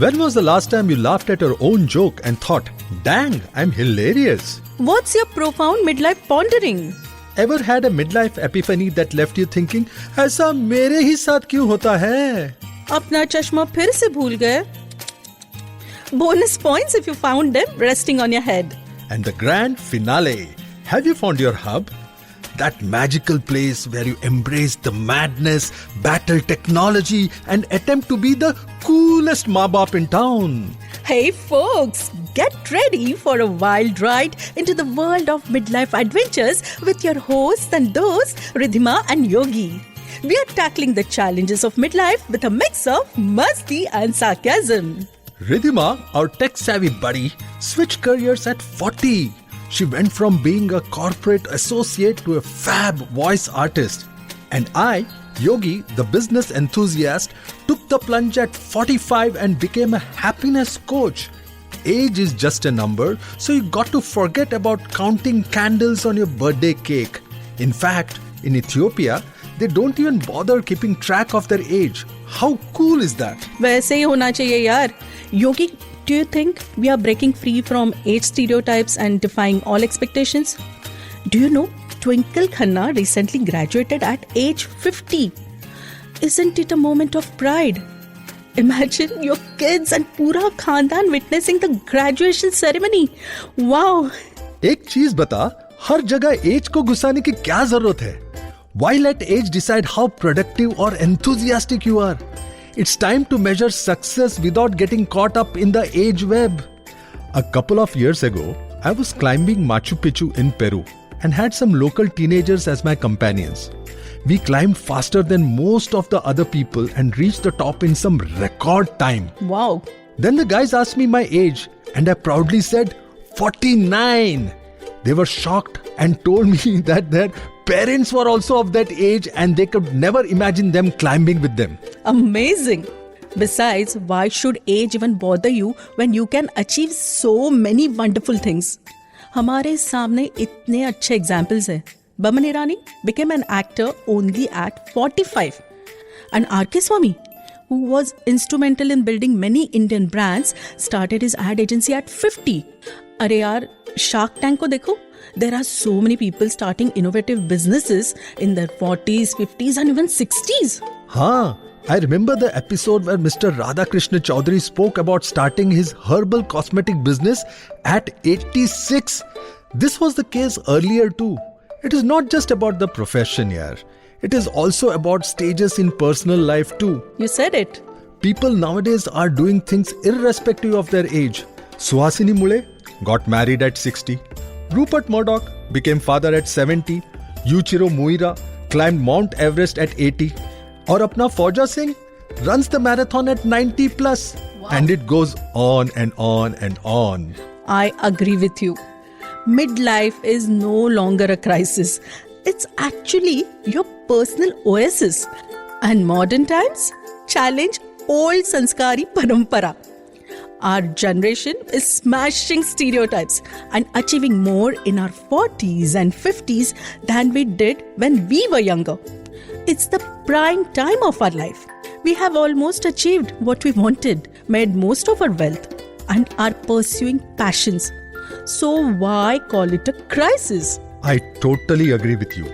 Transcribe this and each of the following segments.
When was the last time you laughed at your own joke and thought, dang, I'm hilarious? What's your profound midlife pondering? Ever had a midlife epiphany that left you thinking, ऐसा मेरे ही साथ क्यों होता है? अपना चश्मा फिर से भूल गए? Bonus points if you found them resting on your head. And the grand finale. Have you found your hub? That magical place where you embrace the madness, battle technology, and attempt to be the coolest mabop in town. Hey folks, get ready for a wild ride into the world of midlife adventures with your hosts and hosts, Ridhima and Yogi. We are tackling the challenges of midlife with a mix of masti and sarcasm. Ridhima, our tech-savvy buddy, switched careers at 40. She went from being a corporate associate to a fab voice artist. And I, Yogi, the business enthusiast, took the plunge at 45 and became a happiness coach. Age is just a number, so you got to forget about counting candles on your birthday cake. In fact, in Ethiopia, they don't even bother keeping track of their age. How cool is that? वैसे ही होना चाहिए यार. Yogi, do you think we are breaking free from age stereotypes and defying all expectations? Do you know Twinkle Khanna recently graduated at age 50? Isn't it a moment of pride? Imagine your kids and पूरा खानदान witnessing the graduation ceremony. Wow! एक चीज बता, हर जगह as को घुसाने की क्या जरूरत है? Why let age decide how productive or enthusiastic you are? It's time to measure success without getting caught up in the age web. A couple of years ago, I was climbing Machu Picchu in Peru and had some local teenagers as my companions. We climbed faster than most of the other people and reached the top in some record time. Wow. Then the guys asked me my age and I proudly said 49. They were shocked and told me that their parents were also of that age and they could never imagine them climbing with them. Amazing. Besides, why should age even bother you when you can achieve so many wonderful things? हमारे सामने इतने अच्छे examples हैं. Baman Irani became an actor only at 45. And R.K. Swami, who was instrumental in building many Indian brands, started his ad agency at 50. अरे यार, Shark Tank को देखो. There are so many people starting innovative businesses in their 40s, 50s and even 60s. Haan, I remember the episode where Mr. Radhakrishna Chaudhary spoke about starting his herbal cosmetic business at 86. This was the case earlier too. It is not just about the profession here. It is also about stages in personal life too. You said it. People nowadays are doing things irrespective of their age. Suhasini Mule got married at 60. Rupert Murdoch became father at 70. Yuichiro Muira climbed Mount Everest at 80. Or apna Fauja Singh runs the marathon at 90 plus. Wow. And it goes on and on and on. I agree with you. Midlife is no longer a crisis. It's actually your personal oasis. And modern times challenge old sanskari parampara. Our generation is smashing stereotypes and achieving more in our 40s and 50s than we did when we were younger. It's the prime time of our life. We have almost achieved what we wanted, made most of our wealth, and are pursuing passions. So why call it a crisis? I totally agree with you.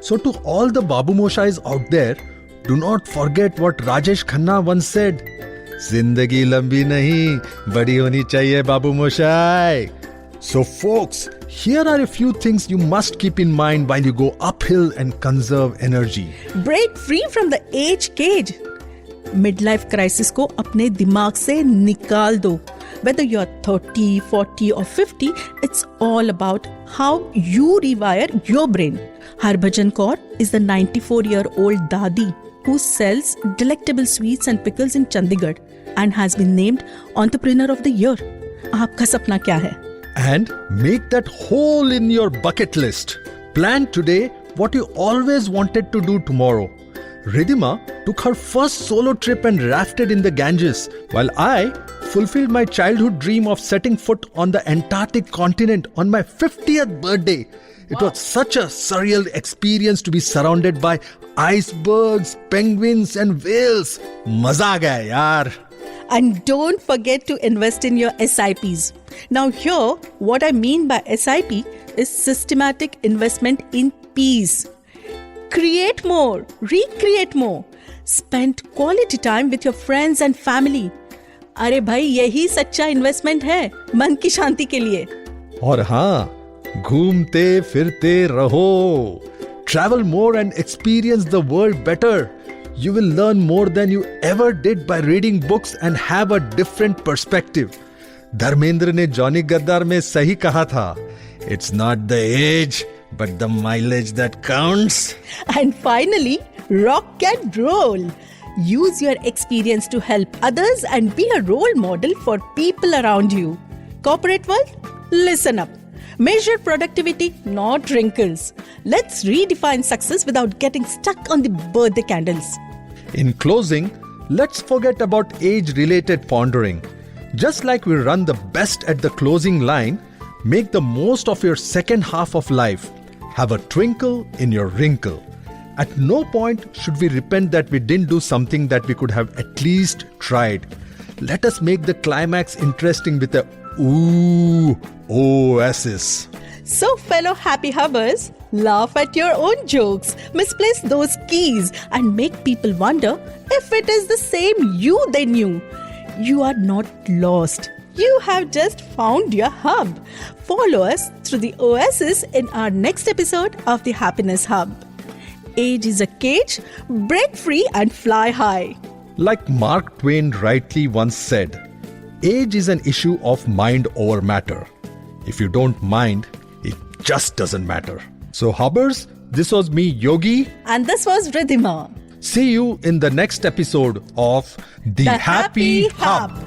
So to all the Babu Moshais out there, do not forget what Rajesh Khanna once said. Zindagi lambi nahi, badi honi chahiye Babu Moshai. So folks, here are a few things you must keep in mind while you go uphill and conserve energy. Break free from the age cage. Midlife crisis को अपने दिमाग से निकाल दो. Whether you're 30, 40 or 50, it's all about how you rewire your brain. Harbhajan Kaur is the 94-year-old Dadi who sells delectable sweets and pickles in Chandigarh and has been named Entrepreneur of the Year. आपका सपना क्या है? And make that hole in your bucket list. Plan today what you always wanted to do tomorrow. Ridhima took her first solo trip and rafted in the Ganges, while I fulfilled my childhood dream of setting foot on the Antarctic continent on my 50th birthday. It was such a surreal experience to be surrounded by icebergs, penguins and whales. Maza aa gaya yaar. And don't forget to invest in your SIPs. Now, here, what I mean by SIP is systematic investment in peace. Create more, recreate more. Spend quality time with your friends and family. अरे भाई यही सच्चा investment है मन की शांति के लिए. और हाँ, घूमते फिरते रहो. Travel more and experience the world better. You will learn more than you ever did by reading books and have a different perspective. Dharmendra ने जॉनी गद्दार में सही कहा था. It's not the age, but the mileage that counts. And finally, rock and roll. Use your experience to help others and be a role model for people around you. Corporate world, listen up. Measure productivity, not wrinkles. Let's redefine success without getting stuck on the birthday candles. In closing, let's forget about age-related pondering. Just like we run the best at the closing line, make the most of your second half of life. Have a twinkle in your wrinkle. At no point should we repent that we didn't do something that we could have at least tried. Let us make the climax interesting with a ooh oasis. So, fellow happy hubbers, laugh at your own jokes, misplace those keys, and make people wonder if it is the same you they knew. You are not lost. You have just found your hub. Follow us through the oasis in our next episode of the Happiness Hub. Age is a cage, break free and fly high. Like Mark Twain rightly once said, age is an issue of mind over matter. If you don't mind, it just doesn't matter. So, Hubbers, this was me, Yogi. And this was Ridhima. See you in the next episode of The Happy Hub.